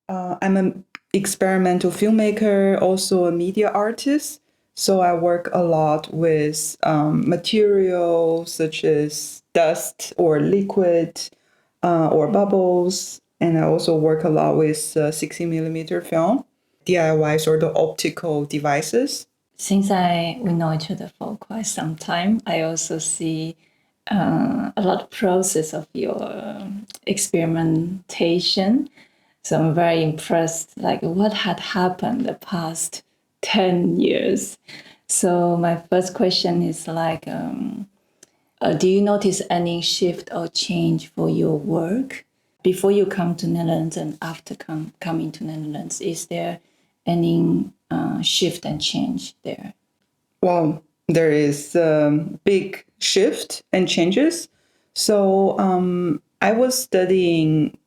I'm an experimental filmmaker, also a media artist. So I work a lot with materials such as dust or liquid or bubbles. And I also work a lot with 60 millimeter film, DIY sort of optical devices. Since we know each other for quite some time, I also see a lot of process of your experimentation. So I'm very impressed, like what had happened the past 10 years. So my first question is like, do you notice any shift or change for your work before you come to Netherlands and after coming to Netherlands? Is there any shift and change there? Well, there is a big shift and changes. So I was studying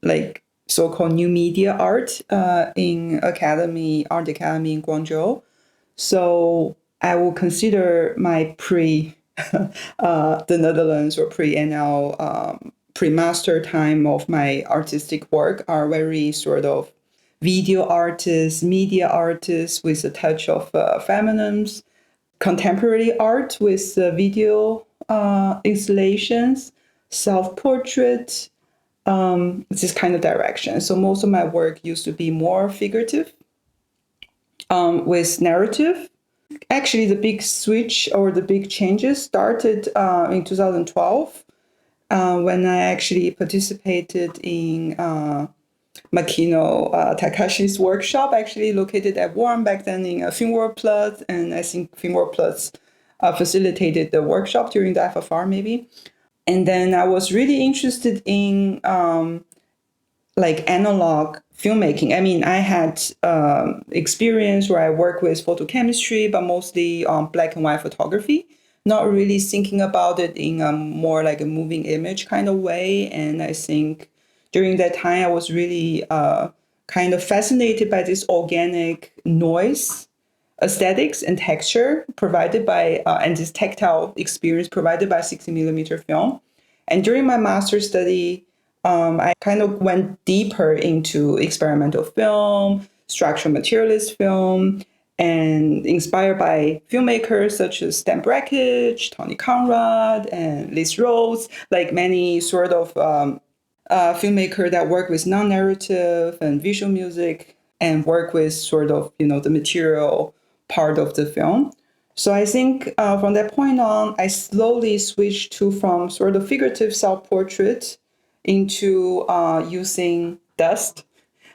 like so-called new media art in art academy in Guangzhou. So I will consider my the Netherlands or pre-NL pre-master time of my artistic work are very sort of video artists, media artists with a touch of feminism, contemporary art with video installations, self-portrait, this kind of direction. So most of my work used to be more figurative with narrative. Actually, the big switch or the big changes started in 2012 when I actually participated in Makino Takashi's workshop, actually located at Warren back then in Filmworld Plus, and I think Filmworld Plus facilitated the workshop during the FFR maybe. And then I was really interested in like analog filmmaking. I mean, I had experience where I work with photochemistry, but mostly on black and white photography, not really thinking about it in a more like a moving image kind of way. And I think during that time, I was really kind of fascinated by this organic noise aesthetics and texture provided by, and this tactile experience provided by 60 millimeter film. And during my master's study, I kind of went deeper into experimental film, structural materialist film, and inspired by filmmakers such as Stan Brakhage, Tony Conrad, and Liz Rose, like many sort of filmmaker that work with non-narrative and visual music and work with sort of, the material part of the film. So I think from that point on, I slowly switched from sort of figurative self-portrait into using dust,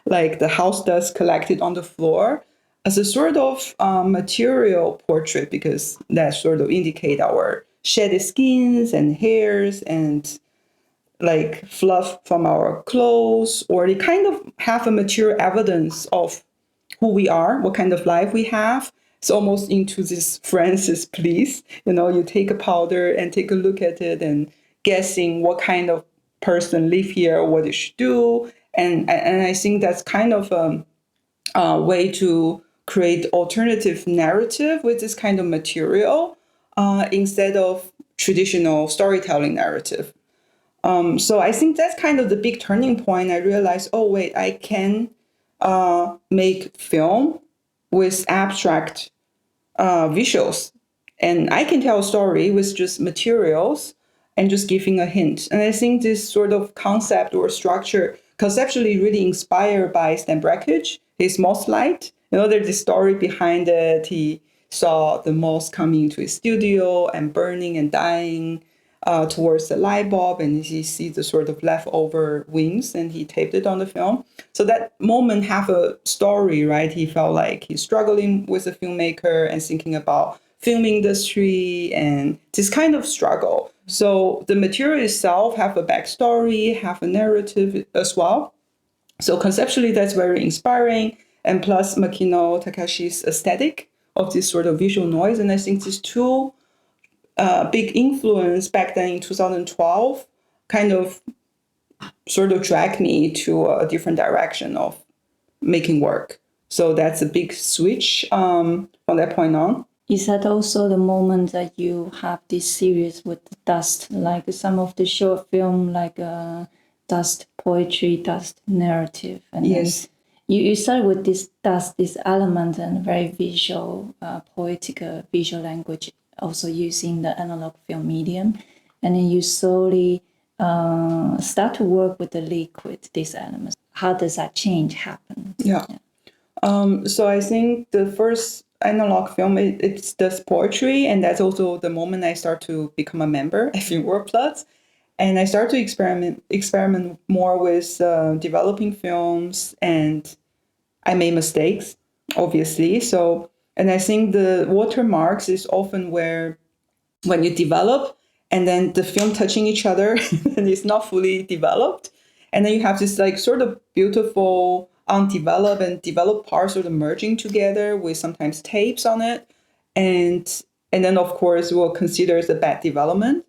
like the house dust collected on the floor, as a sort of material portrait, because that sort of indicate our shedded skins and hairs and like fluff from our clothes, or they kind of have a material evidence of who we are, what kind of life we have. It's almost into this Francis Please, you take a powder and take a look at it and guessing what kind of person live here, what they should do. And I think that's kind of a way to create alternative narrative with this kind of material instead of traditional storytelling narrative. So I think that's kind of the big turning point. I realized, oh, wait, I can make film with abstract visuals. And I can tell a story with just materials and just giving a hint. And I think this sort of concept or structure conceptually really inspired by Stan Brakhage, his moth light. There's this story behind it. He saw the moth coming to his studio and burning and dying towards the light bulb, and he sees the sort of leftover wings, and he taped it on the film. So that moment have a story, right? He felt like he's struggling with a filmmaker and thinking about film industry and this kind of struggle. So the material itself have a backstory, have a narrative as well. So conceptually, that's very inspiring. And plus Makino Takashi's aesthetic of this sort of visual noise. And I think these two big influence back then in 2012 kind of sort of dragged me to a different direction of making work. So that's a big switch from that point on. Is that also the moment that you have this series with the dust, like some of the short film, like dust poetry, dust narrative, and Yes. then you start with this dust, this element, and very visual, poetic visual language, also using the analog film medium, and then you slowly start to work with the liquid, these elements. How does that change happen? Yeah. So I think the first analog film, it's the poetry, and that's also the moment I start to become a member at Film World Plus, and I start to experiment more with developing films, and I made mistakes, obviously. So, and I think the watermarks is often where when you develop and then the film touching each other and it's not fully developed, and then you have this like sort of beautiful undeveloped and developed parts sort of merging together with sometimes tapes on it, and then of course we'll consider it a bad development,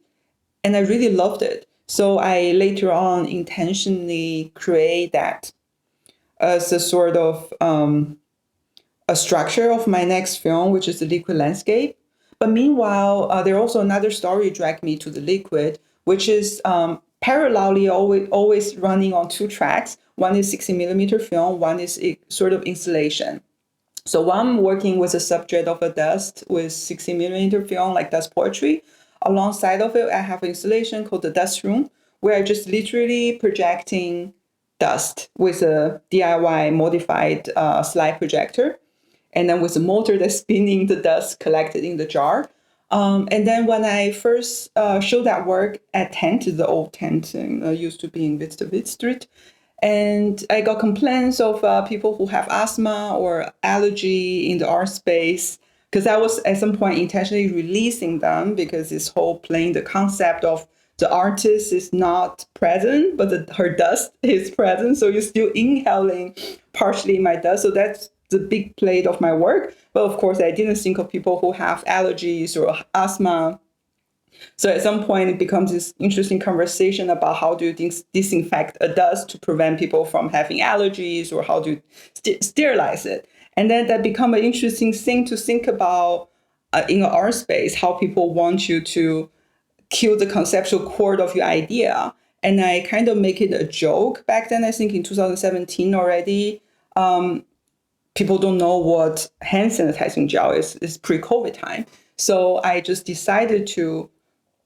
and I really loved it. So I later on intentionally create that as a sort of a structure of my next film, which is the liquid landscape. But meanwhile, there also another story dragged me to the liquid, which is parallelly always running on two tracks. One is 60 millimeter film, one is sort of installation. So while I'm working with a subject of a dust with 60 millimeter film, like dust poetry, alongside of it, I have an installation called the dust room, where I just literally projecting dust with a DIY modified slide projector, and then with a motor that's spinning the dust collected in the jar. And then when I first showed that work at Tent, the old Tent, used to be in Witte Street, and I got complaints of people who have asthma or allergy in the art space, because I was at some point intentionally releasing them, because this whole playing the concept of the artist is not present, but her dust is present. So you're still inhaling partially my dust. So that's the big plate of my work. But of course, I didn't think of people who have allergies or asthma. So at some point, it becomes this interesting conversation about how do you disinfect a dust to prevent people from having allergies, or how do you sterilize it. And then that become an interesting thing to think about in an art space, how people want you to kill the conceptual core of your idea. And I kind of make it a joke back then. I think in 2017 already, people don't know what hand sanitizing gel is. It's pre-COVID time. So I just decided to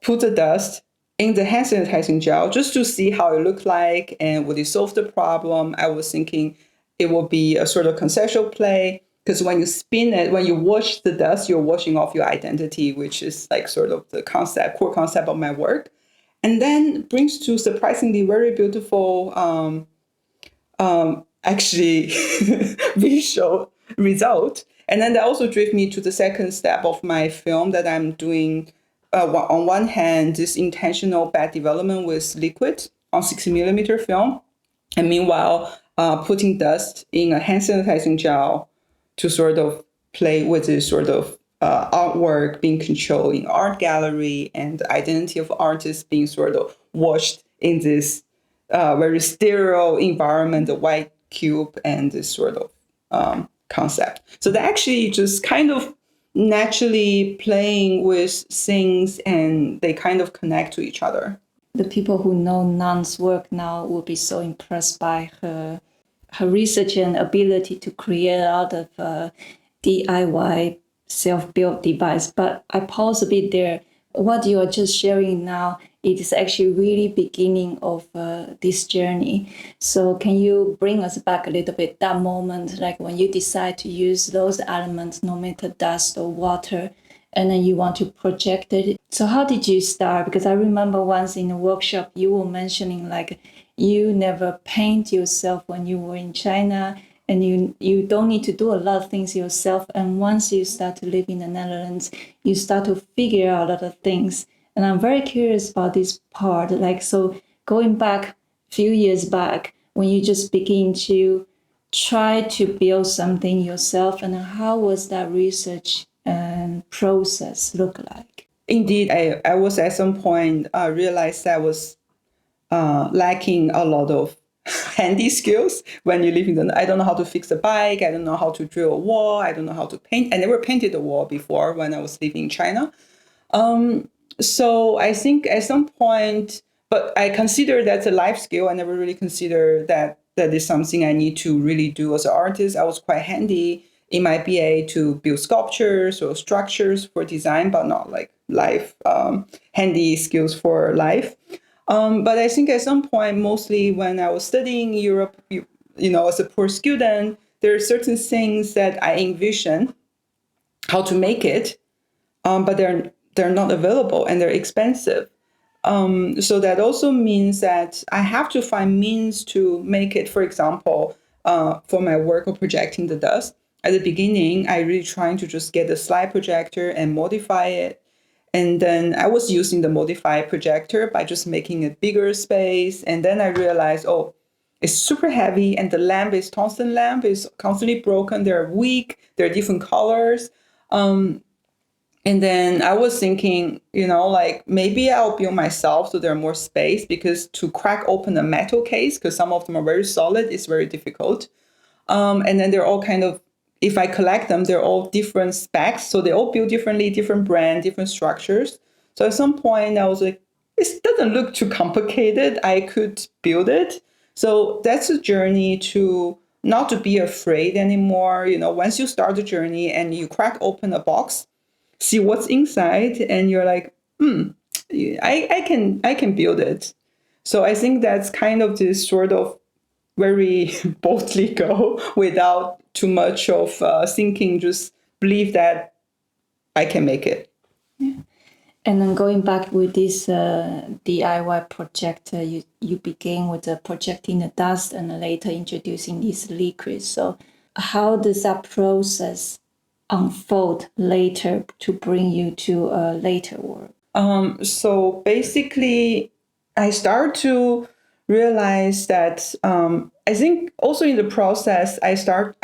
put the dust in the hand sanitizing gel just to see how it looked like and would it solve the problem. I was thinking it will be a sort of conceptual play, because when you spin it, when you wash the dust, you're washing off your identity, which is like sort of the core concept of my work. And then brings to surprisingly very beautiful, actually visual result. And then that also drove me to the second step of my film that I'm doing. On one hand, this intentional bad development with liquid on 60 millimeter film, and meanwhile, putting dust in a hand sanitizing gel to sort of play with this sort of artwork being controlled in art gallery, and the identity of artists being sort of washed in this very sterile environment, the white cube, and this sort of concept. So they actually just kind of naturally playing with things, and they kind of connect to each other. The people who know Nan's work now will be so impressed by her research and ability to create a lot of DIY self-built device. But I pause a bit there. What you are just sharing now, it is actually really beginning of this journey. So can you bring us back a little bit, that moment, like when you decide to use those elements, no matter dust or water, and then you want to project it. So how did you start? Because I remember once in a workshop, you were mentioning like you never paint yourself when you were in China, and you don't need to do a lot of things yourself. And once you start to live in the Netherlands, you start to figure out a lot of things. And I'm very curious about this part. Like, so going back a few years back, when you just begin to try to build something yourself, and how was that research and process look like? Indeed, I was at some point realized I was lacking a lot of handy skills when you live in the. I don't know how to fix a bike. I don't know how to drill a wall. I don't know how to paint. I never painted a wall before when I was living in China. So I think at some point, but I consider that's a life skill. I never really consider that that is something I need to really do as an artist. I was quite handy in my BA to build sculptures or structures for design, but not like life handy skills for life. But I think at some point, mostly when I was studying Europe, as a poor student, there are certain things that I envision how to make it, but they're not available and they're expensive. So that also means that I have to find means to make it. For example, for my work of projecting the dust, at the beginning, I really trying to just get a slide projector and modify it. And then I was using the modified projector by just making a bigger space. And then I realized, oh, it's super heavy and the lamp is tungsten lamp is constantly broken. They're weak. They're different colors. And then I was thinking, like maybe I'll build myself so there's more space, because to crack open a metal case, because some of them are very solid, is very difficult. And then they're all kind of, if I collect them, they're all different specs. So they all build differently, different brand, different structures. So at some point I was like, this doesn't look too complicated. I could build it. So that's a journey to not to be afraid anymore. Once you start the journey and you crack open a box, see what's inside, and you're like, I can build it. So I think that's kind of this sort of very boldly go without too much of thinking, just believe that I can make it. Yeah. And then going back with this DIY project, you began with projecting the dust and later introducing these liquids. So how does that process unfold later to bring you to a later work? So basically, I start to realize that I think also in the process, I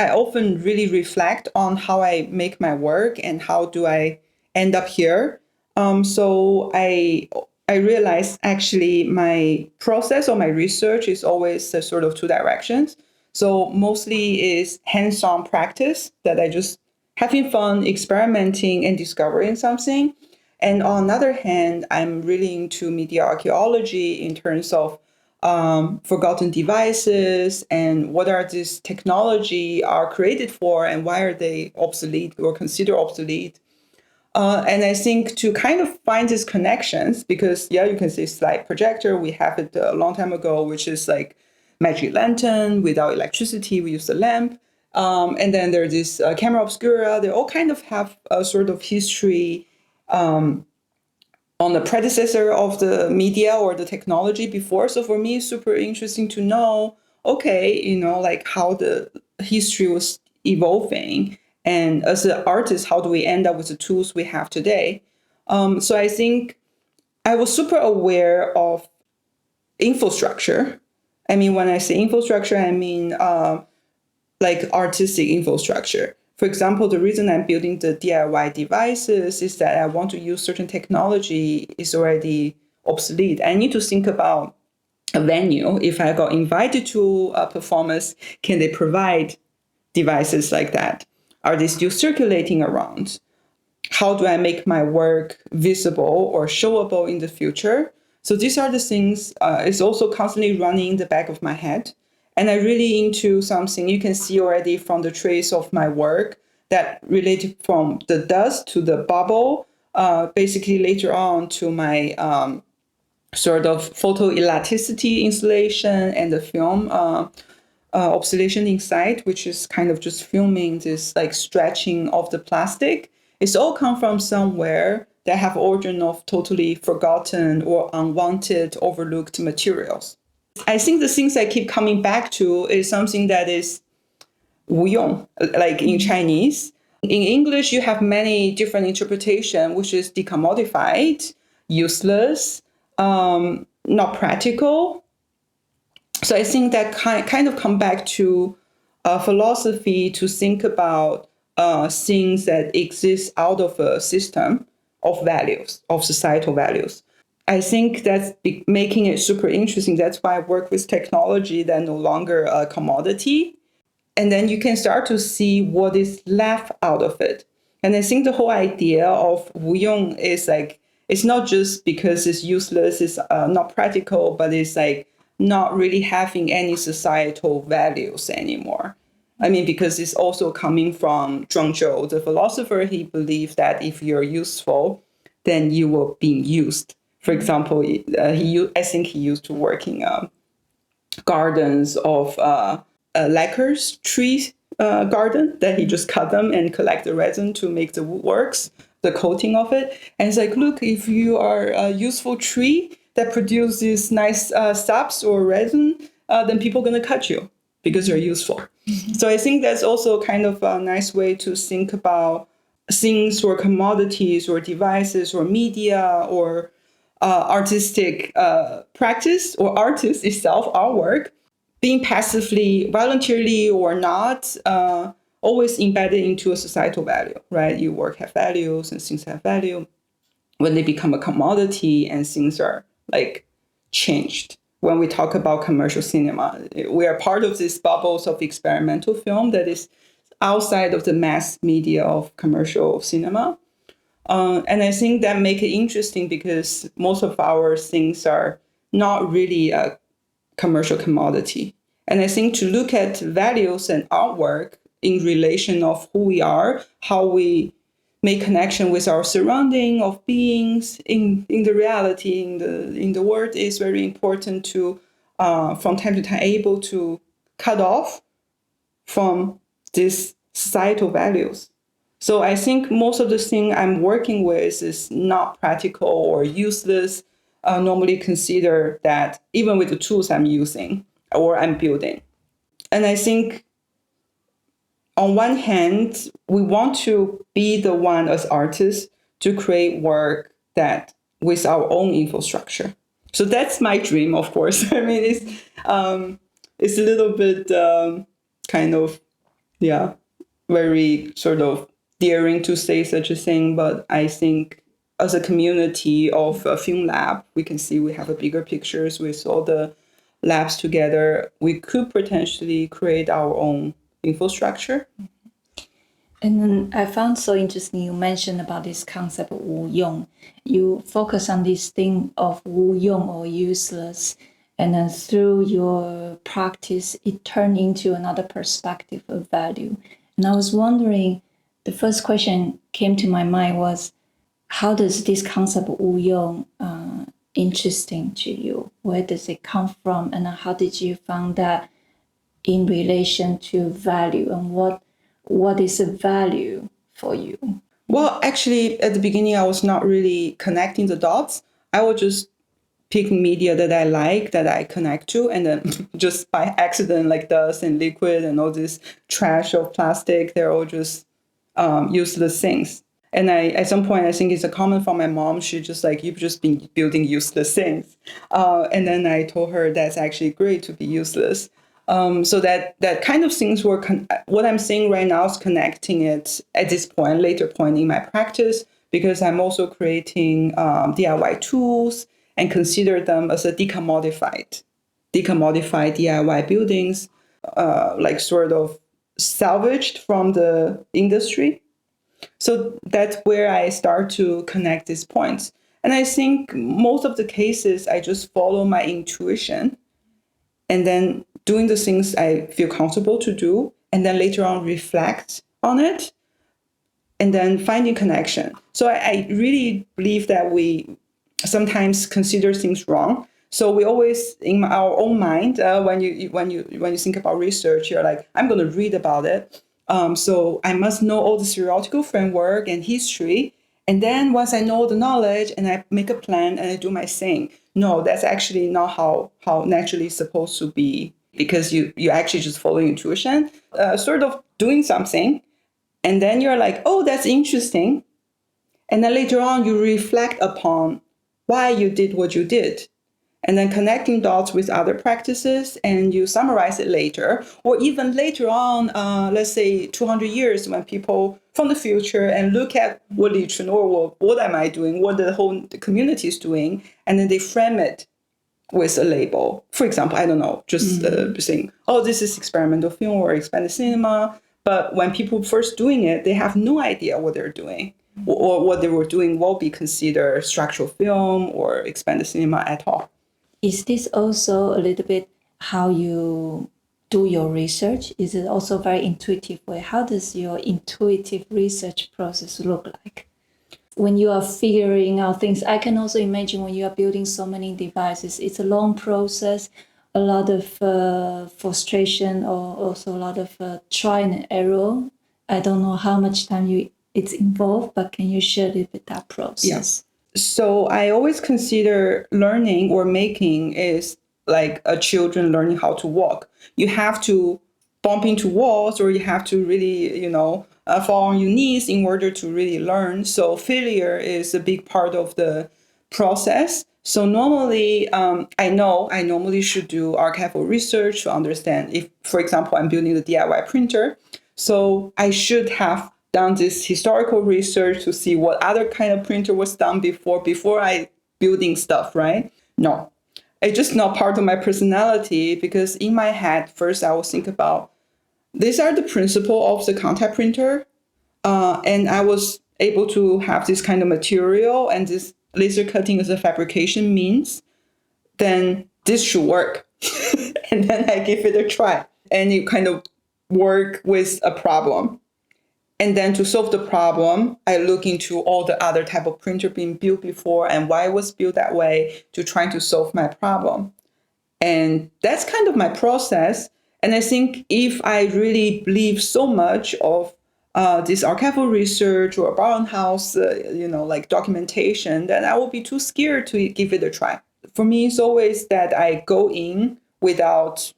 often really reflect on how I make my work and how do I end up here. So I realize actually my process or my research is always a sort of two directions. So mostly is hands-on practice that I just having fun, experimenting and discovering something. And on the other hand, I'm really into media archaeology in terms of forgotten devices and what are these technology are created for and why are they obsolete or considered obsolete. And I think to kind of find these connections, because you can say slide projector, we have it a long time ago, which is like magic lantern. Without electricity, we use the lamp. And then there's this camera obscura. They all kind of have a sort of history on the predecessor of the media or the technology before. So for me, it's super interesting to know, okay, like how the history was evolving. And as an artist, how do we end up with the tools we have today? So I think I was super aware of infrastructure. I mean, when I say infrastructure, I mean like artistic infrastructure. For example, the reason I'm building the DIY devices is that I want to use certain technology is already obsolete. I need to think about a venue. If I got invited to a performance, can they provide devices like that? Are they still circulating around? How do I make my work visible or showable in the future? So these are the things. It's also constantly running in the back of my head. And I really into something you can see already from the trace of my work that related from the dust to the bubble, basically later on to my sort of photoelasticity installation and the film oscillation inside, which is kind of just filming this like stretching of the plastic. It's all come from somewhere that have origin of totally forgotten or unwanted, overlooked materials. I think the things I keep coming back to is something that is 无用, like in Chinese. In English, you have many different interpretation, which is decommodified, useless, not practical. So I think that kind of come back to philosophy to think about things that exist out of a system of values, of societal values. I think that's making it super interesting. That's why I work with technology that no longer a commodity. And then you can start to see what is left out of it. And I think the whole idea of 无用 is like, it's not just because it's useless, it's not practical, but it's like not really having any societal values anymore. I mean, because it's also coming from Zhuangzhou, the philosopher. He believed that if you're useful, then you will be used. For example, I think he used to work in gardens of lacquers tree garden, that he just cut them and collect the resin to make the woodworks, the coating of it. And it's like, look, if you are a useful tree that produces nice saps or resin, then people are going to cut you because you're useful. So I think that's also kind of a nice way to think about things or commodities or devices or media or artistic practice or artist itself, artwork, being passively, voluntarily or not, always embedded into a societal value, right? Your work have values and things have value. When they become a commodity and things are like changed. When we talk about commercial cinema, we are part of these bubbles of experimental film that is outside of the mass media of commercial cinema. And I think that make it interesting because most of our things are not really a commercial commodity. And I think to look at values and artwork in relation of who we are, how we make connection with our surrounding of beings in the reality, in the world, is very important to, from time to time, able to cut off from these societal values. So I think most of the thing I'm working with is not practical or useless. Normally consider that even with the tools I'm using or I'm building. And I think on one hand, we want to be the one as artists to create work that with our own infrastructure. So that's my dream, of course. I mean, it's a little bit kind of, very sort of daring to say such a thing, but I think as a community of a film lab, we can see we have a bigger pictures with all the labs together. We could potentially create our own infrastructure. And then I found so interesting you mentioned about this concept of 无用. You focus on this thing of 无用 or useless, and then through your practice, it turned into another perspective of value. And I was wondering, the first question came to my mind was, how does this concept of 无用 interesting to you? Where does it come from? And how did you find that in relation to value? And what is a value for you? Well, actually, at the beginning, I was not really connecting the dots. I was just picking media that I like, that I connect to, and then just by accident, like dust and liquid and all this trash of plastic, they're all just useless things. And at some point, I think it's a comment from my mom. She just like, you've just been building useless things. And then I told her that's actually great to be useless. So that kind of things were, what I'm saying right now is connecting it at this point, later point in my practice, because I'm also creating DIY tools and consider them as a decommodified DIY buildings, like sort of salvaged from the industry. So that's where I start to connect these points. And I think most of the cases, I just follow my intuition and then doing the things I feel comfortable to do, and then later on reflect on it, and then finding connection. So I really believe that we sometimes consider things wrong. So we always, in our own mind, when you think about research, you're like, I'm going to read about it. So I must know all the theoretical framework and history. And then once I know the knowledge and I make a plan and I do my thing. No, that's actually not how naturally it's supposed to be, because you actually just follow intuition, sort of doing something. And then you're like, oh, that's interesting. And then later on, you reflect upon why you did what you did. And then connecting dots with other practices, and you summarize it later, or even later on, let's say 200 years, when people from the future and look at what Li Chun or what am I doing, what the whole community is doing, and then they frame it with a label. For example, I don't know, just saying, oh, this is experimental film or expanded cinema. But when people first doing it, they have no idea what they're doing. or what they were doing will be considered structural film or expanded cinema at all. Is this also a little bit how you do your research? Is it also very intuitive way? How does your intuitive research process look like? When you are figuring out things, I can also imagine when you are building so many devices, it's a long process, a lot of frustration, or also a lot of try and error. I don't know how much time it's involved, but can you share a little bit that process? Yes. So I always consider learning or making is like a children learning how to walk. You have to bump into walls, or you have to really, fall on your knees in order to really learn. So failure is a big part of the process. So normally, I normally should do archival research to understand if, for example, I'm building the DIY printer. So I should have done this historical research to see what other kind of printer was done before I building stuff, right? No, it's just not part of my personality, because in my head, first I will think about these are the principle of the contact printer. And I was able to have this kind of material, and this laser cutting as a fabrication means, then this should work. And then I give it a try, and you kind of work with a problem. And then to solve the problem, I look into all the other type of printer being built before and why it was built that way to try to solve my problem. And that's kind of my process. And I think if I really believe so much of this archival research or Bauhaus, like documentation, then I will be too scared to give it a try. For me, it's always that I go in without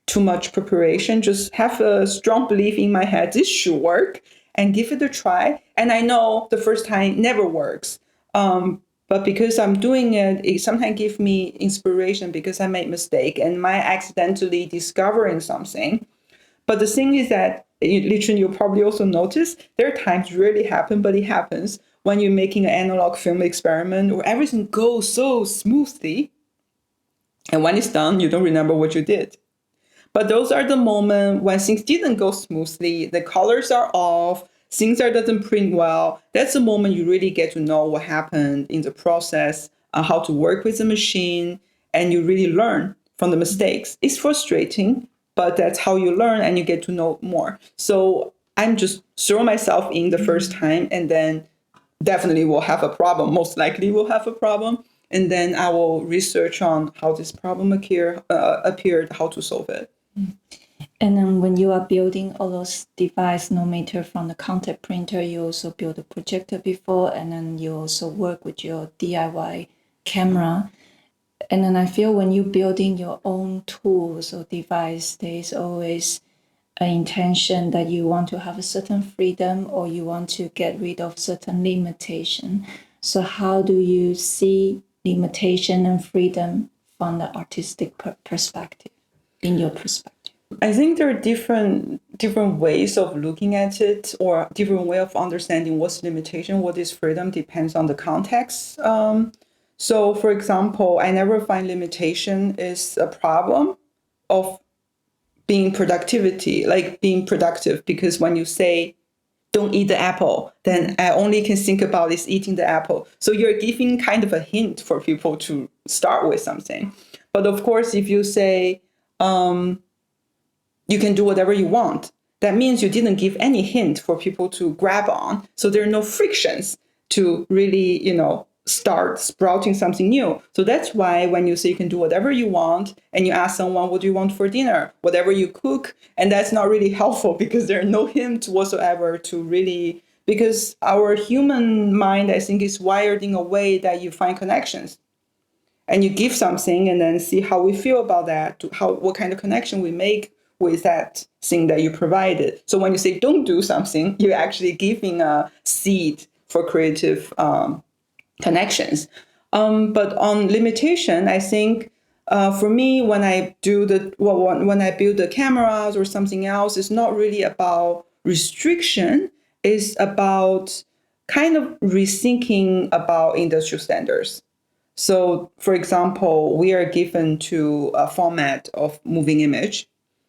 too much preparation, just have a strong belief in my head, this should work, and give it a try. And I know the first time never works. But because I'm doing it, it sometimes gives me inspiration because I made mistake and I accidentally discovering something. But the thing is that, literally, you'll probably also notice there are times really happen, but it happens when you're making an analog film experiment where everything goes so smoothly. And when it's done, you don't remember what you did. But those are the moments when things didn't go smoothly, the colors are off, things doesn't print well. That's the moment you really get to know what happened in the process, how to work with the machine, and you really learn from the mistakes. It's frustrating, but that's how you learn and you get to know more. So I'm just throw myself in the first time, and then definitely will have a problem. Most likely will have a problem. And then I will research on how this problem appeared, how to solve it. And then when you are building all those devices, no matter from the contact printer, you also build a projector before, and then you also work with your DIY camera. And then I feel when you're building your own tools or device, there's always an intention that you want to have a certain freedom, or you want to get rid of certain limitation. So how do you see limitation and freedom from the artistic perspective, in your perspective? I think there are different ways of looking at it, or different way of understanding what's limitation, what is freedom, depends on the context. So, for example, I never find limitation is a problem of being being productive, because when you say don't eat the apple, then I only can think about is eating the apple. So you're giving kind of a hint for people to start with something. But of course, if you say, you can do whatever you want, that means you didn't give any hint for people to grab on. So there are no frictions to really, start sprouting something new. So that's why when you say you can do whatever you want, and you ask someone, what do you want for dinner? Whatever you cook. And that's not really helpful, because there are no hints whatsoever to really, because our human mind, I think, is wired in a way that you find connections. And you give something and then see how we feel about that, what kind of connection we make with that thing that you provided. So when you say don't do something, you're actually giving a seed for creative connections. But on limitation, I think for me, when I when I build the cameras or something else, it's not really about restriction. It's about kind of rethinking about industrial standards. So, for example, we are given to a format of moving image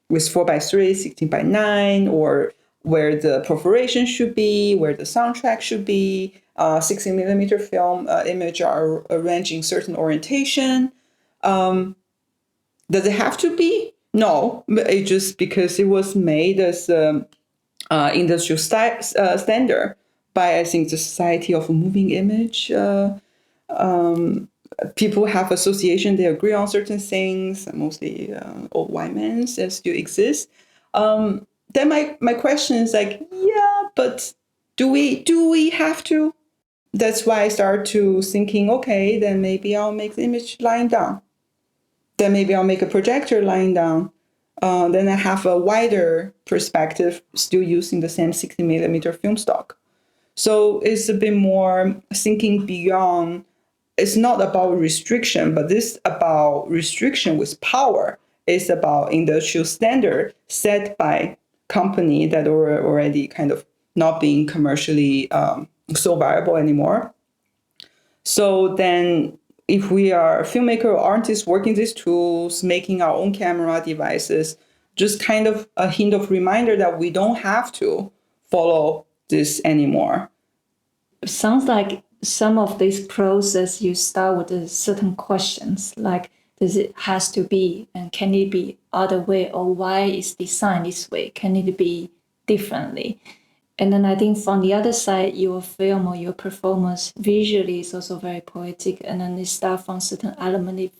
with 4:3, 16:9, or where the perforation should be, where the soundtrack should be. 60 millimeter film image are arranged in certain orientation. Does it have to be? No, it just because it was made as industrial standard by, I think, the Society of Moving Image. People have association, they agree on certain things, mostly old white men that still exist. Then my question is like, yeah, but do we have to? That's why I start to thinking, okay, then maybe I'll make the image lying down. Then maybe I'll make a projector lying down. Then I have a wider perspective, still using the same 60 millimeter film stock. So it's a bit more thinking beyond. It's not about restriction, but this about restriction with power. It's about industrial standard set by company that are already kind of not being commercially so viable anymore. So then if we are filmmaker or artists working these tools, making our own camera devices, just kind of a hint of reminder that we don't have to follow this anymore. It sounds like some of this process you start with certain questions like does it has to be and can it be other way, or why is designed this way, can it be differently? And then I think from the other side, your film or your performance visually is also very poetic, and then it starts from certain element. If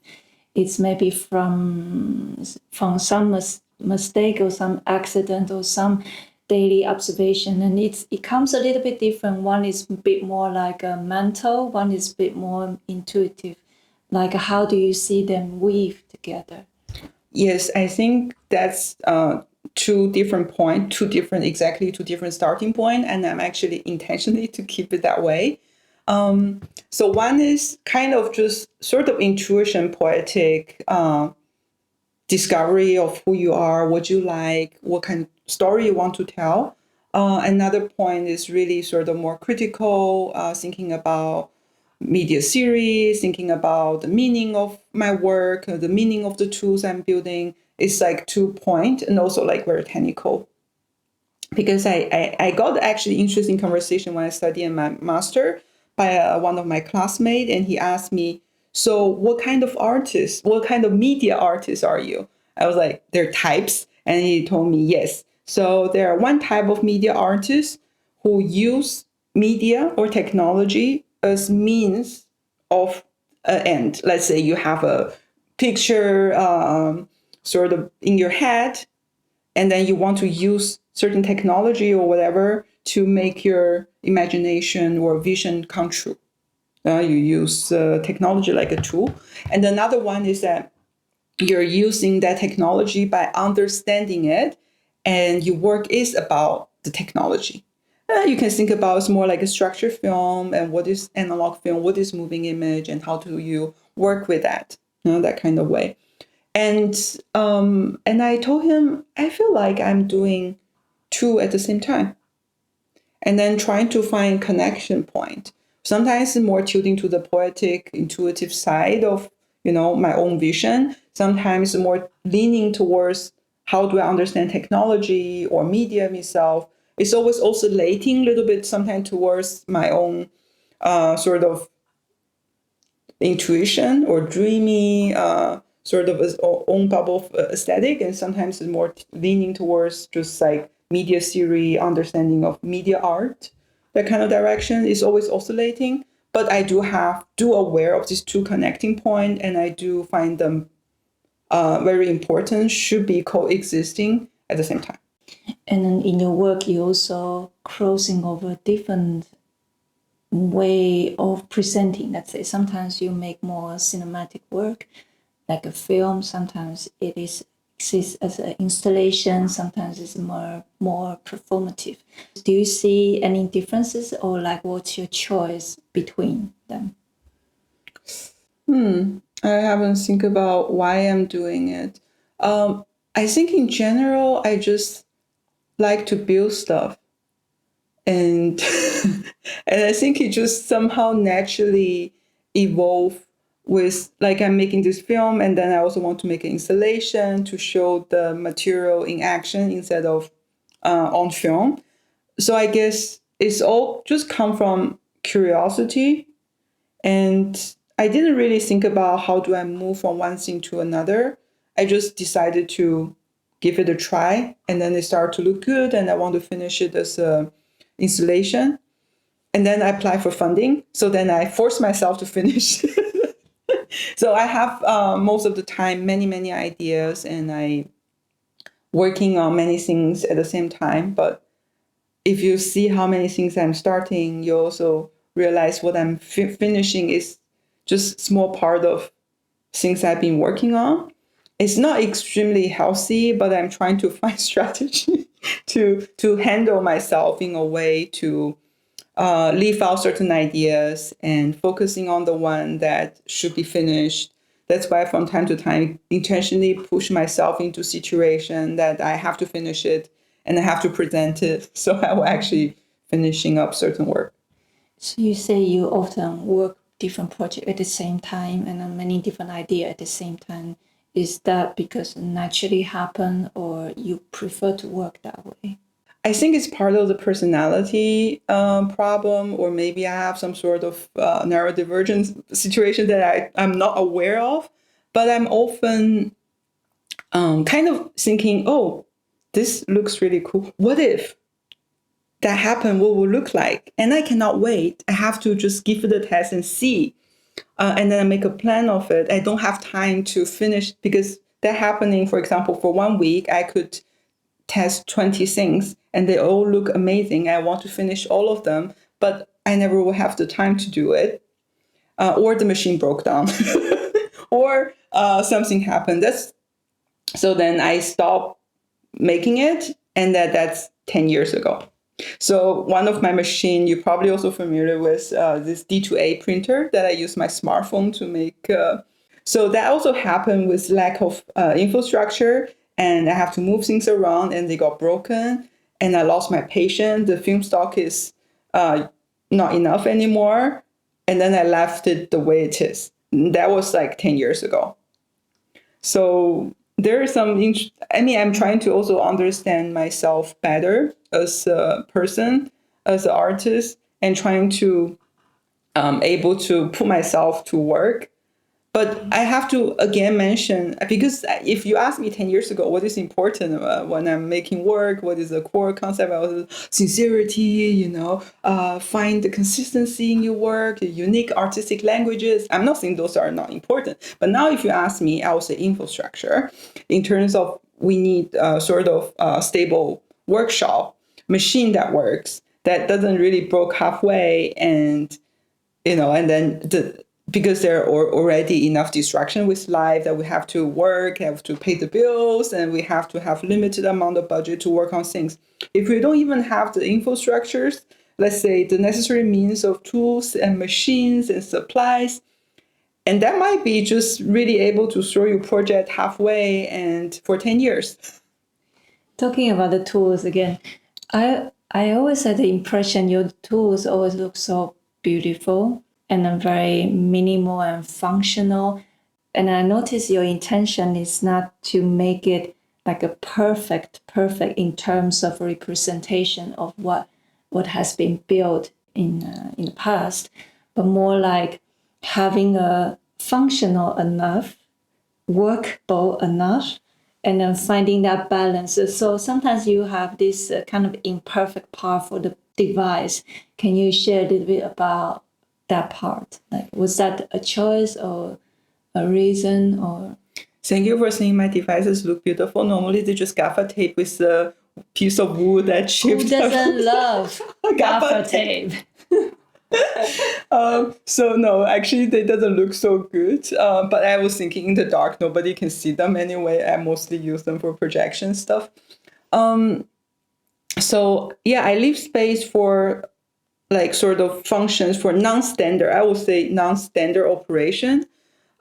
it's maybe from some mistake or some accident or some daily observation, and it comes a little bit different. One is a bit more like a mental, one is a bit more intuitive. Like how do you see them weave together? Yes, I think that's two different starting point, and I'm actually intentionally to keep it that way. So one is kind of just sort of intuition, poetic discovery of who you are, what you like, what kind of story you want to tell. Another point is really sort of more critical, thinking about media series, thinking about the meaning of my work, the meaning of the tools I'm building. It's like 2 point, and also like very technical. Because I got actually interesting conversation when I studied in my master by one of my classmates, and he asked me, so what kind of artist, what kind of media artist are you? I was like, there are types. And he told me, yes. So there are one type of media artists who use media or technology as means of an end. Let's say you have a picture sort of in your head, and then you want to use certain technology or whatever to make your imagination or vision come true. You use technology like a tool. And another one is that you're using that technology by understanding it, and your work is about the technology. You can think about it's more like a structured film, and what is analog film, what is moving image, and how do you work with that, that kind of way. And I told him, I feel like I'm doing two at the same time, and then trying to find connection point. Sometimes more tilting to the poetic, intuitive side of my own vision. Sometimes more leaning towards how do I understand technology or medium itself. It's always oscillating a little bit, sometimes towards my own sort of intuition or dreamy sort of own bubble of aesthetic, and sometimes it's more leaning towards just like media theory, understanding of media art. That kind of direction is always oscillating, but I do aware of these two connecting points, and I do find them very important, should be coexisting at the same time. And then in your work, you also crossing over different way of presenting. Let's say sometimes you make more cinematic work, like a film. Sometimes it exists as an installation. Sometimes it's more performative. Do you see any differences, or like what's your choice between them? I haven't think about why I'm doing it. I think in general, I just like to build stuff, and and I think it just somehow naturally evolve with, like, I'm making this film, and then I also want to make an installation to show the material in action instead of on film. So I guess it's all just come from curiosity. And I didn't really think about how do I move from one thing to another. I just decided to give it a try. And then it started to look good. And I want to finish it as a installation. And then I applied for funding. So then I forced myself to finish. So I have most of the time many ideas, and I working on many things at the same time. But if you see how many things I'm starting, you also realize what I'm finishing is just small part of things I've been working on. It's not extremely healthy, but I'm trying to find strategy to handle myself in a way to leave out certain ideas and focusing on the one that should be finished. That's why from time to time intentionally push myself into situation that I have to finish it and I have to present it. So I will actually finishing up certain work. So you say you often work different projects at the same time and many different ideas at the same time. Is that because it naturally happen, or you prefer to work that way? I think it's part of the personality problem, or maybe I have some sort of neurodivergent situation that I'm not aware of. But I'm often kind of thinking, oh, this looks really cool. What if that happened? What will it look like? And I cannot wait. I have to just give it a test and see. And then I make a plan of it. I don't have time to finish because that happening, for example, for 1 week, I could test 20 things and they all look amazing. I want to finish all of them, but I never will have the time to do it. Or the machine broke down or something happened. So then I stopped making it, and that's 10 years ago. So one of my machine, you're probably also familiar with this D2A printer that I use my smartphone to make. So that also happened with lack of infrastructure, and I have to move things around, and they got broken, and I lost my patient. The film stock is not enough anymore, and then I left it the way it is. That was like 10 years ago. So there are some, I'm trying to also understand myself better as a person, as an artist, and trying to able to put myself to work. But I have to again mention, because if you asked me 10 years ago, what is important when I'm making work, what is the core concept? I was sincerity, find the consistency in your work, unique artistic languages. I'm not saying those are not important. But now if you ask me, I will say infrastructure in terms of we need sort of stable workshop, machine that works, that doesn't really broke halfway, and then because there are already enough distraction with life that we have to work, have to pay the bills, and we have to have limited amount of budget to work on things. If we don't even have the infrastructures, let's say the necessary means of tools and machines and supplies, and that might be just really able to throw your project halfway and for 10 years. Talking about the tools again, I always had the impression your tools always look so beautiful and very minimal and functional. And I notice your intention is not to make it like a perfect in terms of representation of what has been built in the past, but more like having a functional enough, workable enough, and then finding that balance. So sometimes you have this kind of imperfect part for the device. Can you share a little bit about that part? Like, was that a choice or a reason? Or thank you for saying my devices look beautiful. Normally they just gaffer tape with a piece of wood that shipped. Who doesn't love gaffer tape? So no, actually they doesn't look so good. But I was thinking in the dark, nobody can see them anyway. I mostly use them for projection stuff. So yeah, I leave space for like sort of functions for non-standard. I would say non-standard operation.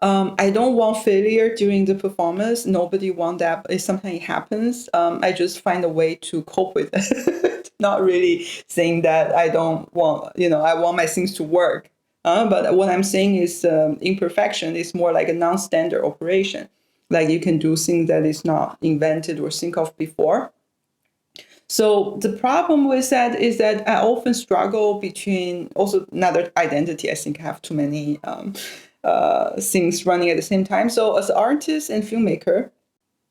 I don't want failure during the performance. Nobody want that. If something happens, I just find a way to cope with it. Not really saying that I don't want, I want my things to work. But what I'm saying is imperfection is more like a non-standard operation. Like you can do things that is not invented or think of before. So the problem with that is that I often struggle between also another identity. I think I have too many things running at the same time. So as an artist and filmmaker,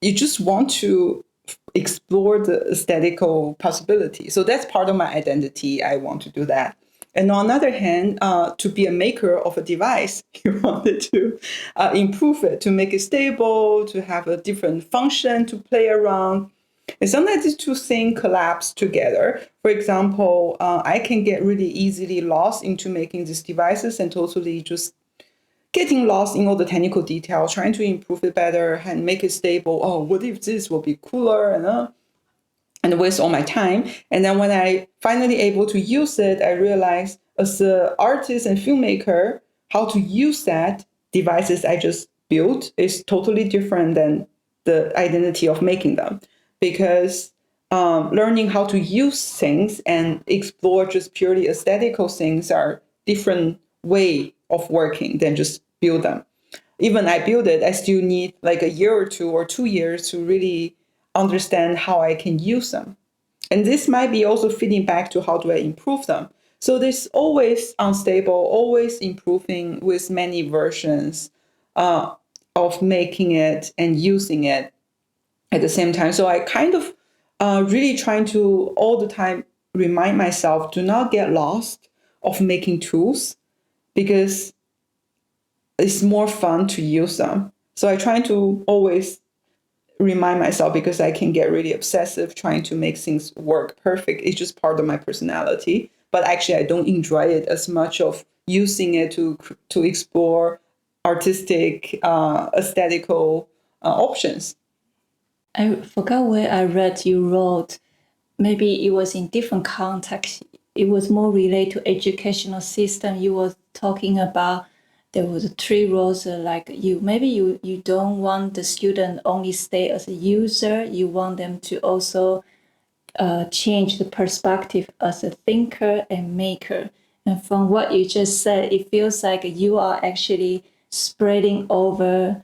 you just want to explore the aesthetical possibility. So that's part of my identity. I want to do that. And on the other hand, to be a maker of a device, you wanted to improve it, to make it stable, to have a different function to play around. And sometimes these two things collapse together. For example, I can get really easily lost into making these devices and totally just getting lost in all the technical details, trying to improve it better and make it stable. Oh, what if this will be cooler? And waste all my time. And then when I finally able to use it, I realized as an artist and filmmaker, how to use that devices I just built is totally different than the identity of making them. Because learning how to use things and explore just purely aesthetical things are different way of working than just build them. Even I build it, I still need like a year or 2 years to really understand how I can use them. And this might be also feeding back to how do I improve them. So there's always unstable, always improving with many versions of making it and using it at the same time. So I kind of really trying to all the time remind myself, do not get lost of making tools because it's more fun to use them. So I try to always remind myself because I can get really obsessive trying to make things work perfect. It's just part of my personality. But actually, I don't enjoy it as much of using it to explore artistic, aesthetical options. I forgot where I read you wrote, maybe it was in different context. It was more related to educational system. You were talking about there was 3 roles like you don't want the student only stay as a user. You want them to also change the perspective as a thinker and maker. And from what you just said, it feels like you are actually spreading over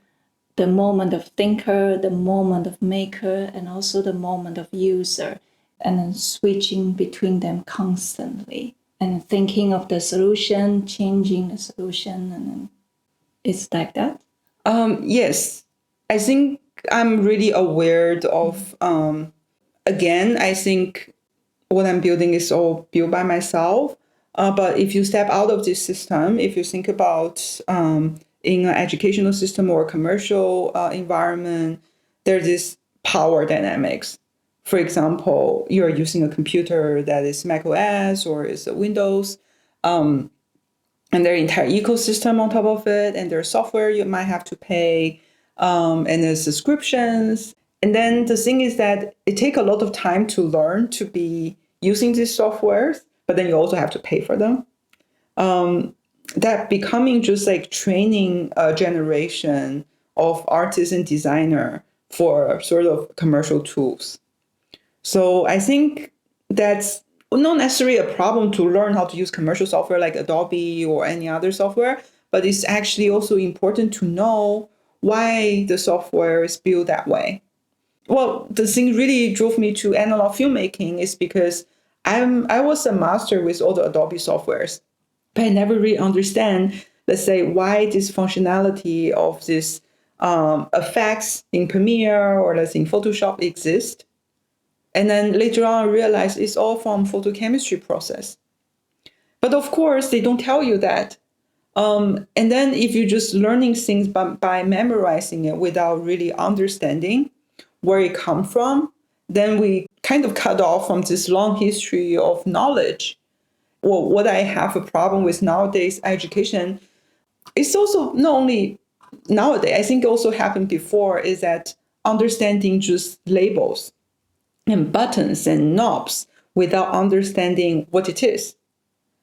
the moment of thinker, the moment of maker, and also the moment of user, and then switching between them constantly and thinking of the solution, changing the solution, and then it's like that. Yes, I think I'm really aware of, again, I think what I'm building is all built by myself. But if you step out of this system, if you think about in an educational system or commercial environment, there's this power dynamics. For example, you're using a computer that is Mac OS or is Windows, and their entire ecosystem on top of it, and there's software you might have to pay, and there's subscriptions. And then the thing is that it takes a lot of time to learn to be using these softwares, but then you also have to pay for them. That becoming just like training a generation of artists and designer for sort of commercial tools. So I think that's not necessarily a problem to learn how to use commercial software like Adobe or any other software, but it's actually also important to know why the software is built that way. Well, the thing really drove me to analog filmmaking is because I was a master with all the Adobe softwares, but I never really understand, let's say, why this functionality of this effects in Premiere or let's say in Photoshop exist. And then later on, I realized it's all from photochemistry process. But of course, they don't tell you that. And then if you're just learning things by memorizing it without really understanding where it comes from, then we kind of cut off from this long history of knowledge. Well, what I have a problem with nowadays education, it's also not only nowadays, I think also happened before, is that understanding just labels and buttons and knobs without understanding what it is.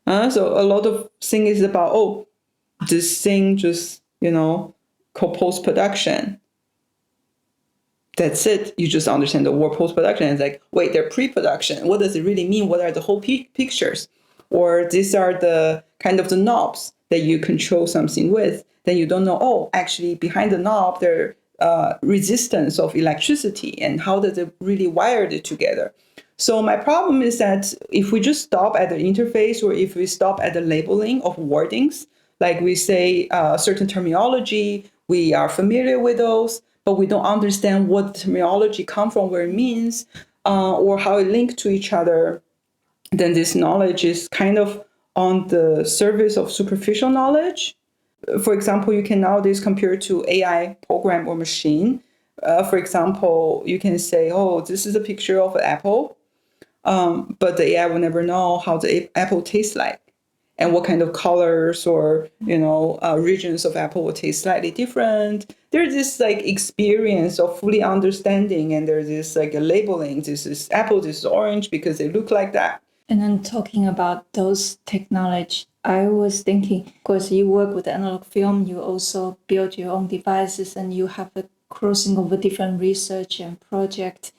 So a lot of things is about, oh, this thing just, post-production. That's it. You just understand the word post-production. It's like, wait, they're pre-production. What does it really mean? What are the whole pictures? Or these are the kind of the knobs that you control something with. Then you don't know, oh, actually behind the knob, there resistance of electricity and how does it really wire it together. So my problem is that if we just stop at the interface, or if we stop at the labeling of wordings, like we say certain terminology, we are familiar with those, but we don't understand what the terminology come from, where it means, or how it linked to each other, then this knowledge is kind of on the surface of superficial knowledge. For example, you can nowadays compare to AI program or machine. For example, you can say, oh, this is a picture of an apple, but the AI will never know how the apple tastes like, and what kind of colors or regions of apple will taste slightly different. There's this like experience of fully understanding, and there's this like a labeling. This is apple, this is orange because they look like that. And then talking about those technology, I was thinking, of course, you work with analog film, you also build your own devices, and you have a crossing over different research and project.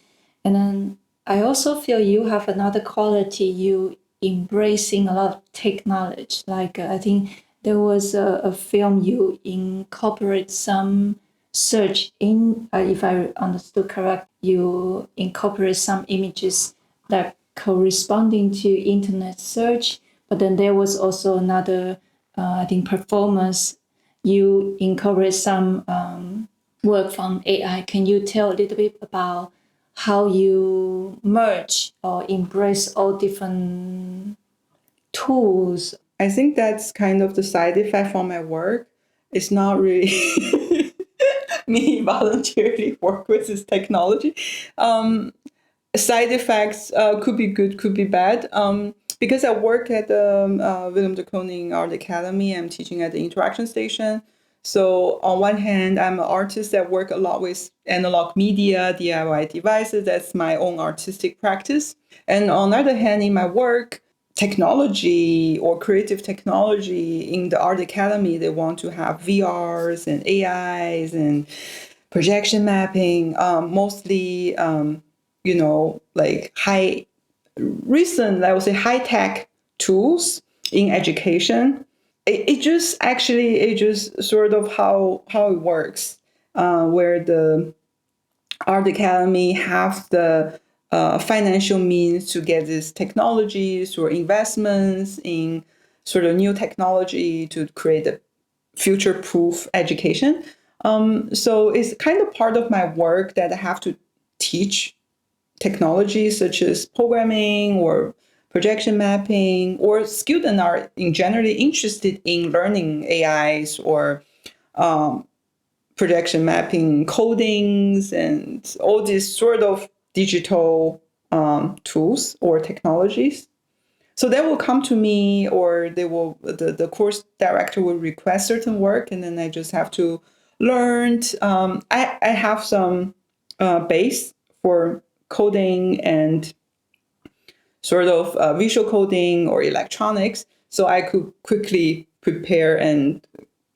And then I also feel you have another quality, you embracing a lot of technology. Like I think there was a film you incorporate some search in, if I understood correct, you incorporate some images that corresponding to internet search, but then there was also another, I think, performance. You incorporate some work from AI. Can you tell a little bit about how you merge or embrace all different tools? I think that's kind of the side effect from my work. It's not really me voluntarily work with this technology. Side effects could be good, could be bad. Because I work at the Willem de Kooning Art Academy, I'm teaching at the Interaction Station. So on one hand, I'm an artist that work a lot with analog media, DIY devices. That's my own artistic practice. And on the other hand, in my work, technology or creative technology in the Art Academy, they want to have VRs and AIs and projection mapping, mostly like recent, I would say, high tech tools in education. It just sort of how it works, where the Art Academy have the financial means to get these technologies or investments in sort of new technology to create a future-proof education. So it's kind of part of my work that I have to teach technologies such as programming or projection mapping, or students are in generally interested in learning AIs or projection mapping codings and all these sort of digital tools or technologies. So they will come to me, or the course director will request certain work, and then I just have to learn. I have some base for coding and sort of visual coding or electronics, so I could quickly prepare and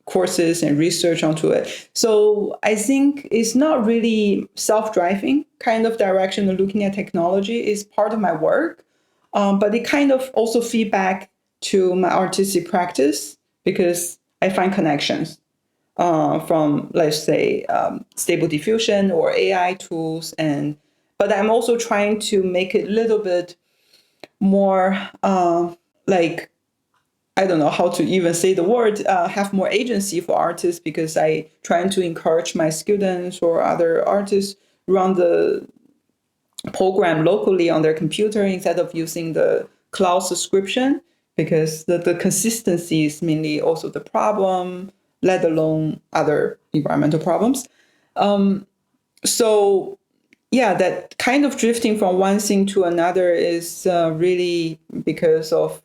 courses and research onto it. So I think it's not really self-driving kind of direction of looking at technology. Is part of my work, but it kind of also feedback to my artistic practice, because I find connections from, let's say, stable diffusion or AI tools, but I'm also trying to make it a little bit more like, I don't know how to even say the word, have more agency for artists, because I trying to encourage my students or other artists run the program locally on their computer instead of using the cloud subscription, because the consistency is mainly also the problem, let alone other environmental problems. So yeah, that kind of drifting from one thing to another is really because of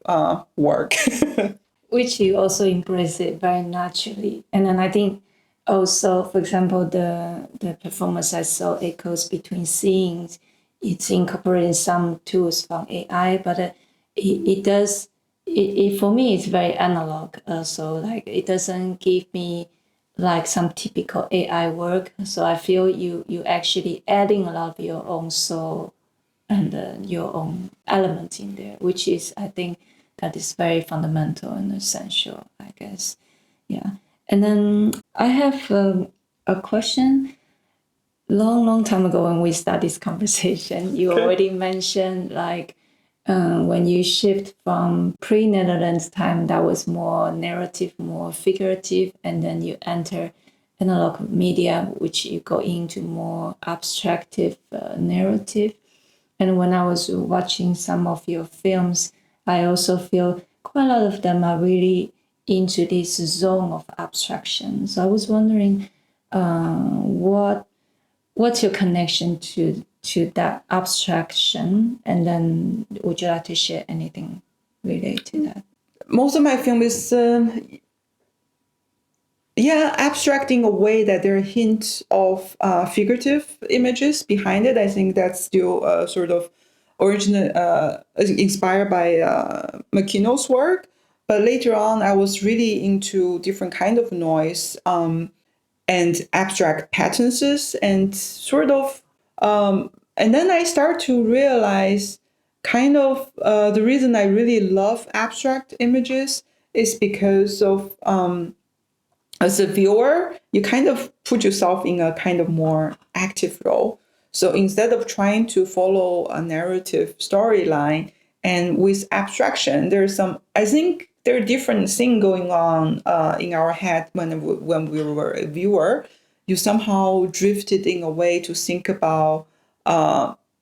work. Which you also embrace it very naturally. And then I think also, for example, the performance I saw echoes between scenes. It's incorporating some tools from AI, but it does, for me, it's very analog. So like it doesn't give me like some typical AI work. So I feel you actually adding a lot of your own soul and your own elements in there, which is, I think, that is very fundamental and essential, I guess. Yeah. And then I have a question. long time ago when we started this conversation, you already mentioned like when you shift from pre-Netherlands time, that was more narrative, more figurative, and then you enter analog media, which you go into more abstractive narrative. And when I was watching some of your films, I also feel quite a lot of them are really into this zone of abstraction. So I was wondering, what's your connection to that abstraction? And then would you like to share anything related to that? Most of my film is abstracting a way that there are hints of figurative images behind it. I think that's still sort of original, inspired by McKinnell's work. But later on, I was really into different kind of noise and abstract patterns, and sort of, and then I start to realize kind of the reason I really love abstract images is because of as a viewer, you kind of put yourself in a kind of more active role. So instead of trying to follow a narrative storyline and with abstraction, there's some, I think there are different things going on in our head when we were a viewer. You somehow drifted in a way to think about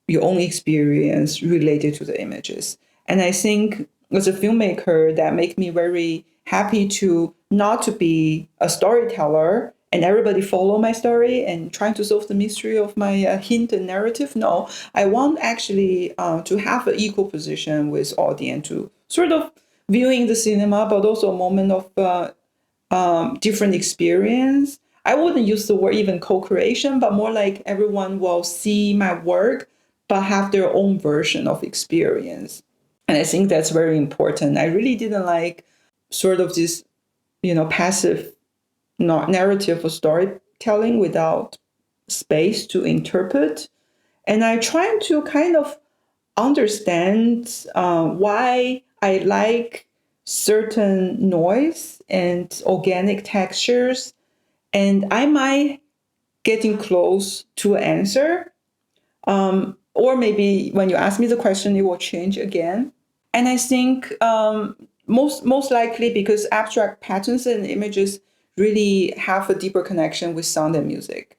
your own experience related to the images. And I think as a filmmaker, that makes me very happy to not to be a storyteller and everybody follow my story and trying to solve the mystery of my hint and narrative. No, I want actually to have an equal position with audience, to sort of viewing the cinema, but also a moment of different experience. I wouldn't use the word even co-creation, but more like everyone will see my work, but have their own version of experience. And I think that's very important. I really didn't like sort of this, passive narrative or storytelling without space to interpret. And I try to kind of understand why I like certain noise and organic textures. And I might getting close to an answer. Or maybe when you ask me the question, it will change again. And I think most likely because abstract patterns and images really have a deeper connection with sound and music.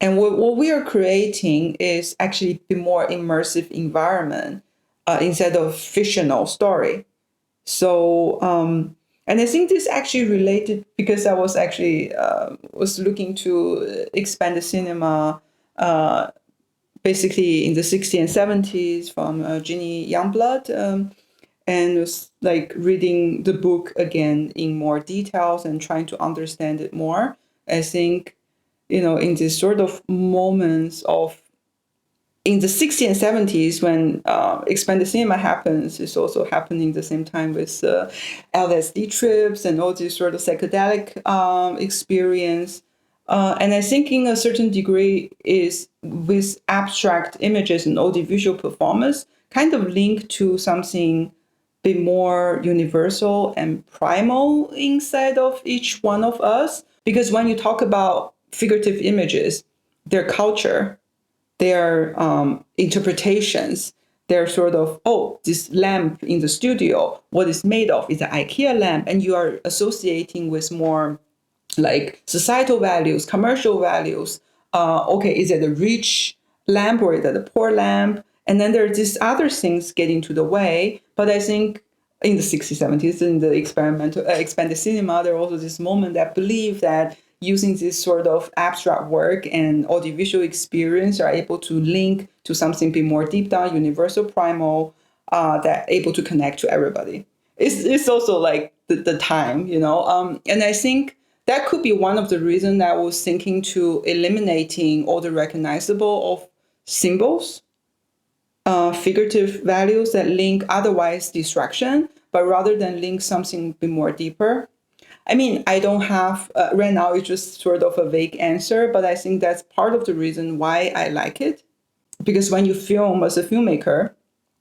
And what we are creating is actually the more immersive environment instead of fictional story. So, and I think this actually related because I was actually was looking to expand the cinema basically in the 60s and 70s from Ginny Youngblood. And was like reading the book again in more details and trying to understand it more. I think, in this sort of moments of in the 60s and 70s when expanded cinema happens, it's also happening the same time with LSD trips and all this sort of psychedelic experience. And I think in a certain degree is with abstract images and audiovisual performance kind of linked to something bit more universal and primal inside of each one of us. Because when you talk about figurative images, their culture, their interpretations, they're sort of, this lamp in the studio, what it's made of is an IKEA lamp, and you are associating with more like societal values, commercial values. Is it a rich lamp or is it a poor lamp? And then there are these other things getting to the way. But I think in the 60s, 70s, in the expanded cinema, there are also this moment that believe that using this sort of abstract work and audiovisual experience are able to link to something be more deep down, universal, primal, that able to connect to everybody. It's also like the time, and I think that could be one of the reasons I was thinking to eliminating all the recognizable of symbols, figurative values that link otherwise distraction, but rather than link something a bit more deeper. I mean, I don't have, right now it's just sort of a vague answer, but I think that's part of the reason why I like it. Because when you film as a filmmaker,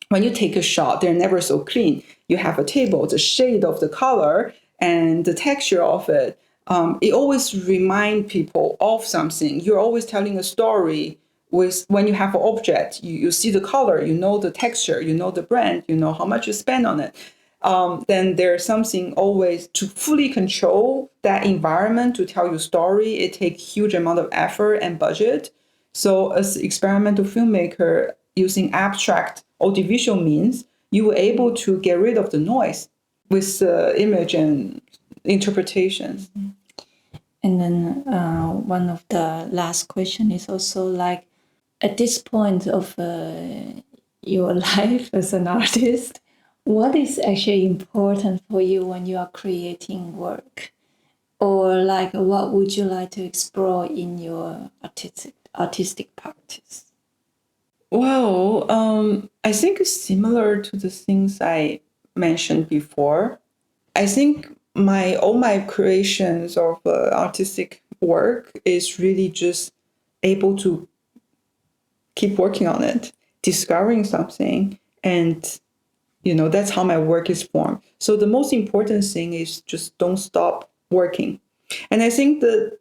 when you take a shot, they're never so clean. You have a table, the shade of the color and the texture of it. it always reminds people of something. You're always telling a story with when you have an object, you see the color, you know the texture, you know the brand, you know how much you spend on it. Then there's something always to fully control that environment to tell your story. It takes huge amount of effort and budget. So as experimental filmmaker using abstract audiovisual means, you were able to get rid of the noise with image and interpretation. And then one of the last question is also like, at this point of your life as an artist, what is actually important for you when you are creating work? Or like, what would you like to explore in your artistic practice? Well, I think it's similar to the things I mentioned before. I think all my creations of artistic work is really just able to keep working on it, discovering something, and that's how my work is formed. So the most important thing is just don't stop working. And I think the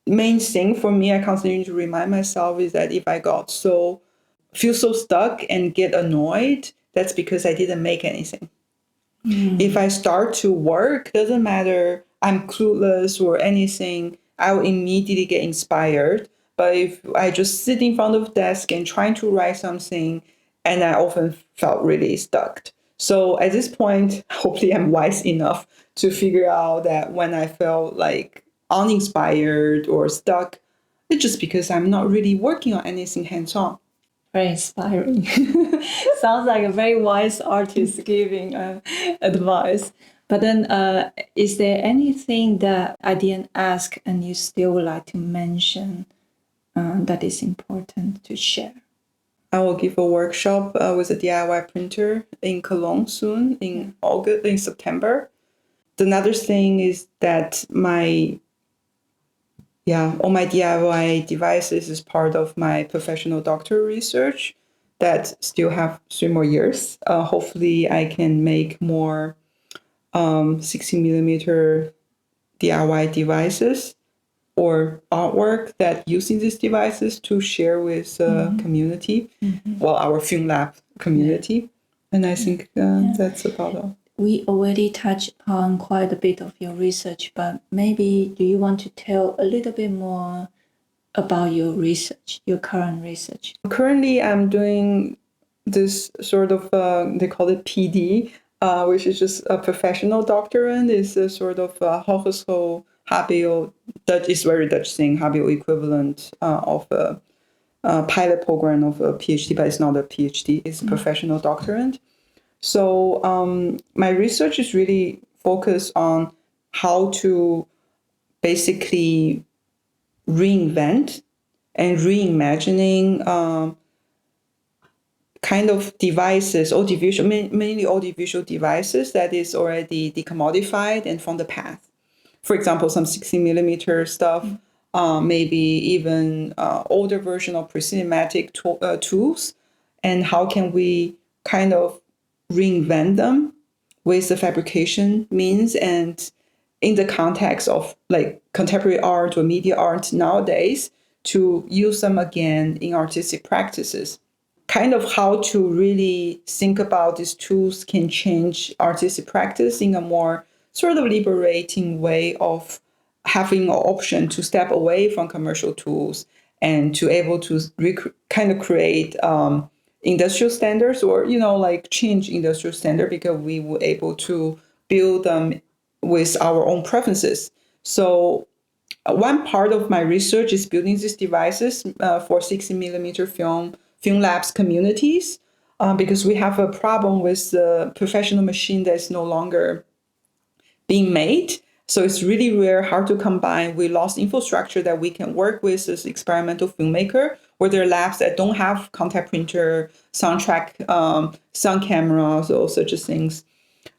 main thing for me, I constantly need to remind myself is that if I feel so stuck and get annoyed, that's because I didn't make anything. If I start to work, doesn't matter, I'm clueless or anything, I will immediately get inspired. But if I just sit in front of the desk and trying to write something, and I often felt really stuck. So at this point, hopefully I'm wise enough to figure out that when I felt like uninspired or stuck, it's just because I'm not really working on anything hands-on. Very inspiring. Sounds like a very wise artist giving advice. But then, is there anything that I didn't ask and you still would like to mention that is important to share? I will give a workshop with a DIY printer in Cologne soon in September. Another thing is that all my DIY devices is part of my professional doctoral research that still have 3 more years. Hopefully I can make more 60 millimeter DIY devices or artwork that using these devices to share with community, our film lab community. And I think that's about all. We already touched upon quite a bit of your research, but maybe do you want to tell a little bit more about your research, your current research? Currently, I'm doing this sort of, they call it PD, which is just a professional doctorate. It's a sort of Hogeschool HBO, Dutch is very Dutch thing, HBO equivalent of a pilot program of a PhD, but it's not a PhD, it's a professional doctorate. So my research is really focused on how to basically reinvent and reimagining kind of devices, audiovisual, mainly audiovisual devices that is already decommodified and from the past. For example, some 60 millimeter stuff, maybe even older version of pre-cinematic tools, and how can we kind of reinvent them with the fabrication means and in the context of like contemporary art or media art nowadays to use them again in artistic practices. Kind of how to really think about these tools can change artistic practice in a more sort of liberating way of having an option to step away from commercial tools and to able to kind of create industrial standards or, like change industrial standard because we were able to build them with our own preferences. So one part of my research is building these devices for 60 millimeter film labs communities because we have a problem with the professional machine that's no longer being made. So it's really rare, hard to combine. We lost infrastructure that we can work with as experimental filmmaker, where there are labs that don't have contact printer, soundtrack, sound cameras, or such things.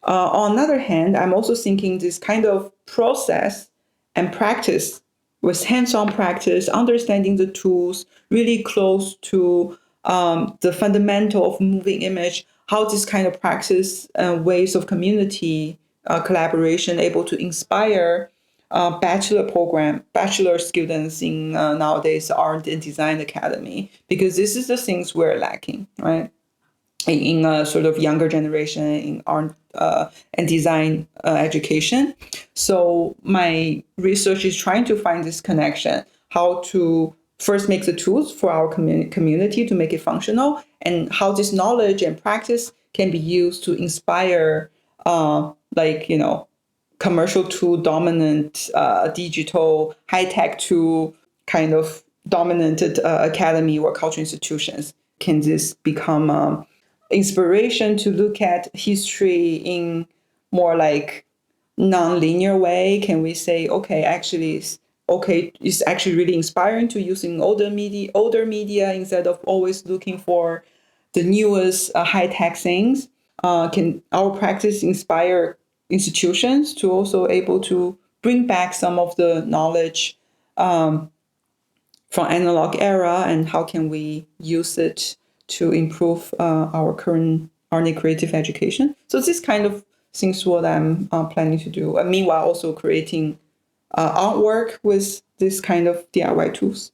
On the other hand, I'm also thinking this kind of process and practice with hands-on practice, understanding the tools, really close to the fundamental of moving image, how this kind of practice ways of community collaboration able to inspire bachelor students in nowadays art and design academy, because this is the things we're lacking, right? In a sort of younger generation in art and design education. So my research is trying to find this connection, how to first make the tools for our community to make it functional, and how this knowledge and practice can be used to inspire, commercial tool dominant, digital high tech tool kind of dominated academy or cultural institutions. Can this become inspiration to look at history in more like non-linear way? Can we say, it's actually really inspiring to using older media instead of always looking for the newest high-tech things? Can our practice inspire institutions to also able to bring back some of the knowledge from analog era, and how can we use it to improve our current art and creative education? So this kind of things what I'm planning to do. And meanwhile, also creating artwork with this kind of DIY tools.